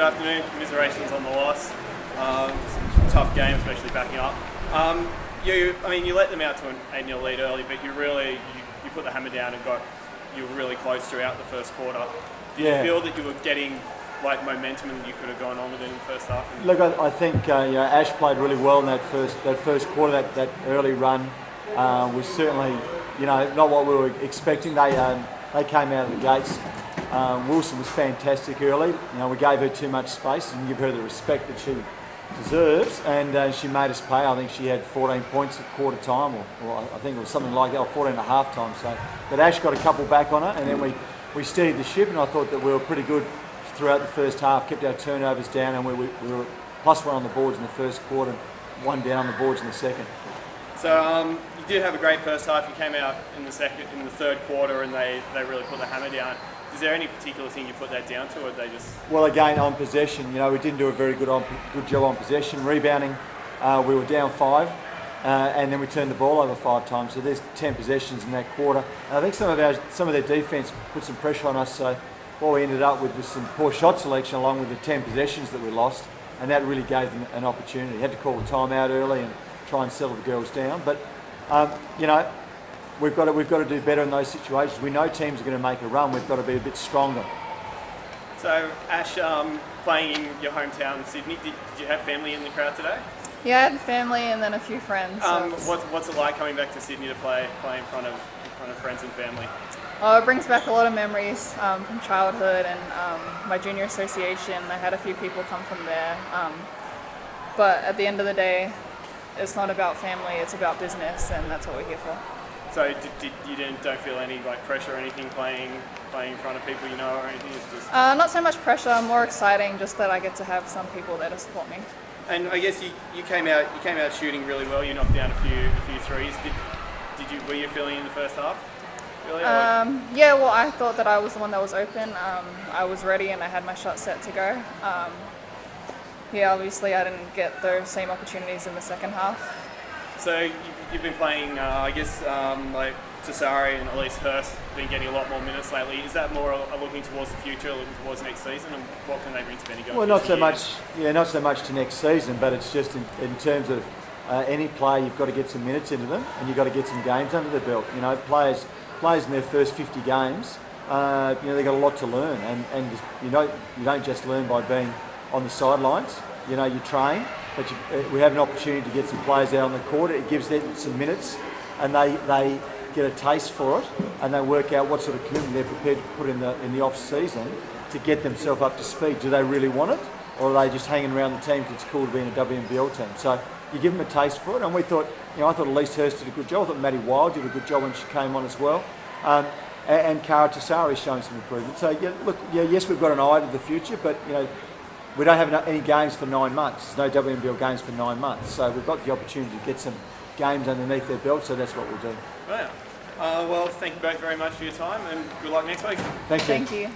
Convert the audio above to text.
afternoon. Commiserations on the loss. Tough game, especially backing up. You let them out to an 8-0 lead early, but you put the hammer down and you were really close throughout the first quarter. Did you feel that you were getting momentum and you could have gone on with it in the first half? Look, I think Ash played really well in that first quarter. That early run was certainly not what we were expecting. They came out of the gates. Wilson was fantastic early. We gave her too much space and give her the respect that she deserves, and she made us pay. I think she had 14 points at quarter time, or I think it was something like that, or 14 at half time. So, but Ash got a couple back on her, and then we steadied the ship, and I thought that we were pretty good throughout the first half, kept our turnovers down, and we were +1 on the boards in the first quarter, 1 down on the boards in the second. So you did have a great first half. You came out in the third quarter, and they really put the hammer down. Is there any particular thing you put that down to, or they just? Well, again, on possession, we didn't do a very good job on possession. Rebounding, we were down 5, and then we turned the ball over 5 times. So there's 10 possessions in that quarter. And I think some of their defence put some pressure on us. So what we ended up with was some poor shot selection, along with the 10 possessions that we lost, and that really gave them an opportunity. Had to call the timeout early and try and settle the girls down, but We've got to do better in those situations. We know teams are going to make a run. We've got to be a bit stronger. So, Ash, playing in your hometown, Sydney, did you have family in the crowd today? Yeah, I had family and then a few friends. What's it like coming back to Sydney to play in front of friends and family? Oh, it brings back a lot of memories from childhood and my junior association. I had a few people come from there. But at the end of the day, it's not about family, it's about business, and that's what we're here for. So you don't feel any pressure or anything playing in front of people or anything? It's just not so much pressure, more exciting, just that I get to have some people there to support me. And I guess you came out shooting really well. You knocked down a few threes. Were you feeling in the first half? Really? Yeah, well, I thought that I was the one that was open. I was ready and I had my shot set to go. Obviously I didn't get those same opportunities in the second half. So you've been playing, Tassari and at least Hurst been getting a lot more minutes lately. Is that more looking towards the future, looking towards next season, and what can they bring to Bendigo? Well, not so much to next season, but it's just in terms of any player, you've got to get some minutes into them, and you've got to get some games under their belt. Players in their first 50 games, they've got a lot to learn, and you don't just learn by being on the sidelines. You train, but we have an opportunity to get some players out on the court. It gives them some minutes, and they get a taste for it, and they work out what sort of commitment they're prepared to put in the off season to get themselves up to speed. Do they really want it, or are they just hanging around the team because it's cool to be in a WNBL team? So you give them a taste for it, and we thought, I thought Elise Hurst did a good job. I thought Maddie Wild did a good job when she came on as well, and Cara Tassari showing some improvement. So yes, we've got an eye to the future, but we don't have any games for 9 months. There's no WNBL games for 9 months. So we've got the opportunity to get some games underneath their belt, so that's what we'll do. Wow. Well, thank you both very much for your time, and good luck next week. Thank you. Thank you.